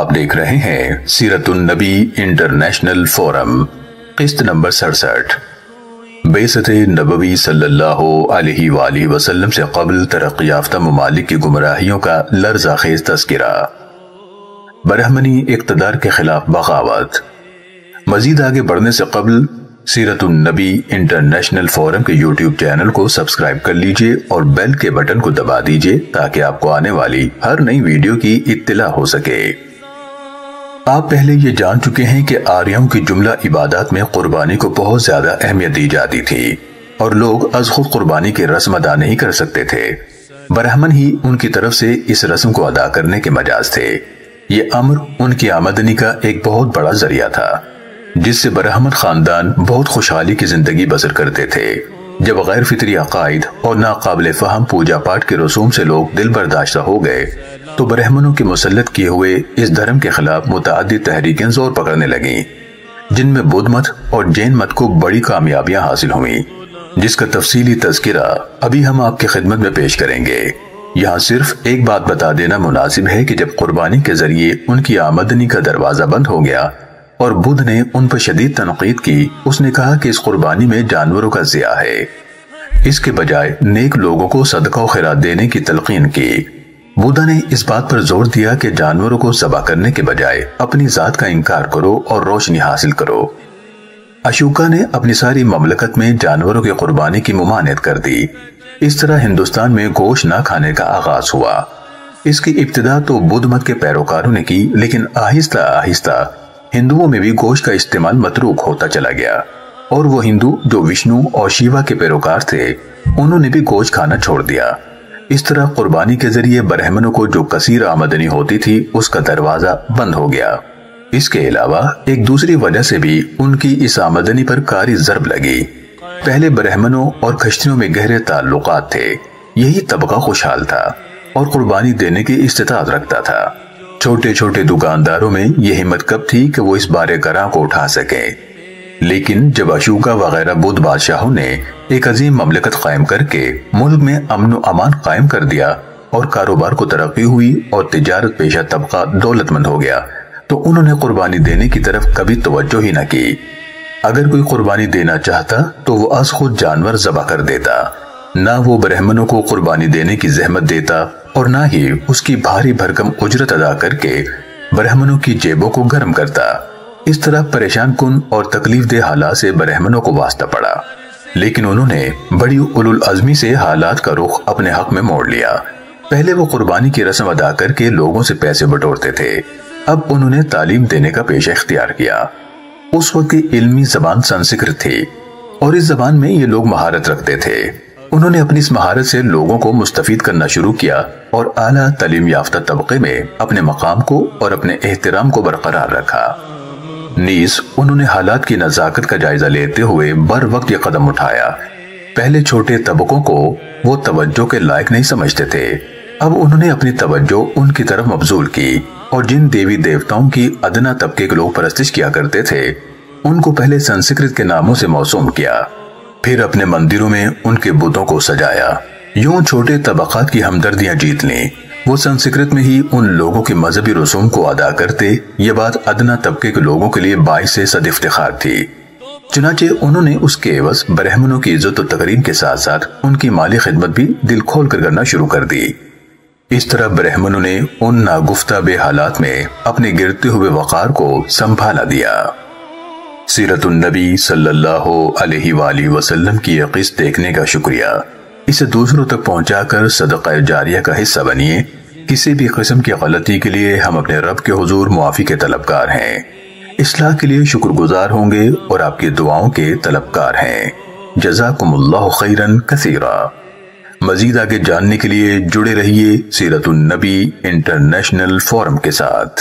آپ دیکھ رہے ہیں سیرت النبی انٹرنیشنل فورم، قسط نمبر 67۔ بعثت نبوی صلی اللہ علیہ وآلہ وسلم سے قبل ترقی یافتہ ممالک کی گمراہیوں کا لرزہ خیز تذکرہ۔ برہمنی اقتدار کے خلاف بغاوت۔ مزید آگے بڑھنے سے قبل سیرت النبی انٹرنیشنل فورم کے یوٹیوب چینل کو سبسکرائب کر لیجئے اور بیل کے بٹن کو دبا دیجئے تاکہ آپ کو آنے والی ہر نئی ویڈیو کی اطلاع ہو سکے۔ آپ پہلے یہ جان چکے ہیں کہ آریوں کی جملہ عبادات میں قربانی کو بہت زیادہ اہمیت دی جاتی تھی اور لوگ از خود قربانی کی رسم ادا نہیں کر سکتے تھے۔ برہمن ہی ان کی طرف سے اس رسم کو ادا کرنے کے مجاز تھے۔ یہ امر ان کی آمدنی کا ایک بہت بڑا ذریعہ تھا، جس سے برہمن خاندان بہت خوشحالی کی زندگی بسر کرتے تھے۔ جب غیر فطری عقائد اور ناقابل فہم پوجا پاٹ کے رسوم سے لوگ دل برداشتہ ہو گئے تو برہمنوں کے مسلط کیے ہوئے اس دھرم کے خلاف متعدد تحریکیں زور پکڑنے لگیں، جن میں بدھ مت اور جین مت کو بڑی کامیابیاں حاصل ہوئیں، جس کا تفصیلی تذکرہ ابھی ہم آپ کی خدمت میں پیش کریں گے۔ یہاں صرف ایک بات بتا دینا مناسب ہے کہ جب قربانی کے ذریعے ان کی آمدنی کا دروازہ بند ہو گیا اور بدھ نے ان پر شدید تنقید کی، اس نے کہا کہ اس قربانی میں جانوروں کا ضیاع ہے، اس کے بجائے نیک لوگوں کو صدقہ و خیرات دینے کی تلقین کی۔ بدھا نے اس بات پر زور دیا کہ جانوروں کو ذبح کرنے کے بجائے اپنی ذات کا انکار کرو اور روشنی حاصل کرو۔ اشوکا نے اپنی ساری مملکت میں جانوروں کی قربانی کی ممانعت کر دی۔ اس طرح ہندوستان میں گوشت نہ کھانے کا آغاز ہوا۔ اس کی ابتدا تو بدھ مت کے پیروکاروں نے کی، لیکن آہستہ آہستہ ہندوؤں میں بھی گوشت کا استعمال متروک ہوتا چلا گیا، اور وہ ہندو جو وشنو اور شیوا کے پیروکار تھے انہوں نے بھی گوشت کھانا چھوڑ دیا۔ اس طرح قربانی کے ذریعے برہمنوں کو جو کثیر آمدنی ہوتی تھی اس کا دروازہ بند ہو گیا۔ اس کے علاوہ ایک دوسری وجہ سے بھی ان کی اس آمدنی پر کاری ضرب لگی۔ پہلے برہمنوں اور کشتیوں میں گہرے تعلقات تھے، یہی طبقہ خوشحال تھا اور قربانی دینے کی استطاعت رکھتا تھا۔ چھوٹے چھوٹے دکانداروں میں یہ ہمت کب تھی کہ وہ اس بارے گراں کو اٹھا سکیں، لیکن جب اشوکا وغیرہ بدھ بادشاہوں نے ایک عظیم مملکت قائم کر کے ملک میں امن و امان قائم کر دیا اور کاروبار کو ترقی ہوئی اور تجارت پیشہ طبقہ دولت مند ہو گیا، تو انہوں نے قربانی دینے کی طرف کبھی توجہ ہی نہ کی۔ اگر کوئی قربانی دینا چاہتا تو وہ از خود جانور ذبح کر دیتا، نہ وہ برہمنوں کو قربانی دینے کی زحمت دیتا اور نہ ہی اس کی بھاری بھرکم اجرت ادا کر کے برہمنوں کی جیبوں کو گرم کرتا۔ اس طرح پریشان کن اور تکلیف دہ حالات سے برہمنوں کو واسطہ پڑا، لیکن انہوں نے بڑی اولو العزمی سے حالات کا رخ اپنے حق میں موڑ لیا۔ پہلے وہ قربانی کی رسم ادا کر کے لوگوں سے پیسے بٹورتے تھے، اب انہوں نے تعلیم دینے کا پیشہ اختیار کیا۔ اس وقت کی علمی زبان سنسکرت تھی اور اس زبان میں یہ لوگ مہارت رکھتے تھے۔ انہوں نے اپنی اس مہارت سے لوگوں کو مستفید کرنا شروع کیا اور اعلیٰ تعلیم یافتہ طبقے میں اپنے مقام کو اور اپنے احترام کو برقرار رکھا۔ نیز انہوں نے حالات کی نزاکت کا جائزہ لیتے ہوئے بر وقت یہ قدم اٹھایا۔ پہلے چھوٹے طبقوں کو وہ توجہ کے لائق نہیں سمجھتے تھے، اب انہوں نے اپنی توجہ ان کی طرف مبذول کی اور جن دیوی دیوتاؤں کی ادنا طبقے کے لوگ پرستش کیا کرتے تھے ان کو پہلے سنسکرت کے ناموں سے موسوم کیا، پھر اپنے مندروں میں ان کے بتوں کو سجایا۔ یوں چھوٹے طبقات کی ہمدردیاں جیت لیں۔ وہ سنسکرت میں ہی ان لوگوں کے مذہبی رسوم کو ادا کرتے، یہ بات ادنا طبقے کے لوگوں کے لیے باعث صد افتخار تھی۔ چنانچہ انہوں نے اس کے عوض برہمنوں کی عزت و تکریم کے ساتھ ساتھ ان کی مالی خدمت بھی دل کھول کر کرنا شروع کر دی۔ اس طرح برہمنوں نے ان ناگفتہ بے حالات میں اپنے گرتے ہوئے وقار کو سنبھالا دیا۔ سیرت النبی صلی اللہ علیہ وآلہ وسلم کی یہ قسط دیکھنے کا شکریہ۔ اسے دوسروں تک پہنچا کر صدقہ جاریہ کا حصہ بنیے۔ کسی بھی قسم کی غلطی کے لیے ہم اپنے رب کے حضور معافی کے طلبگار ہیں، اصلاح کے لیے شکر گزار ہوں گے اور آپ کی دعاؤں کے طلبگار ہیں۔ جزاکم اللہ خیرا کثیرا۔ مزید آگے جاننے کے لیے جڑے رہیے سیرت النبی انٹرنیشنل فورم کے ساتھ۔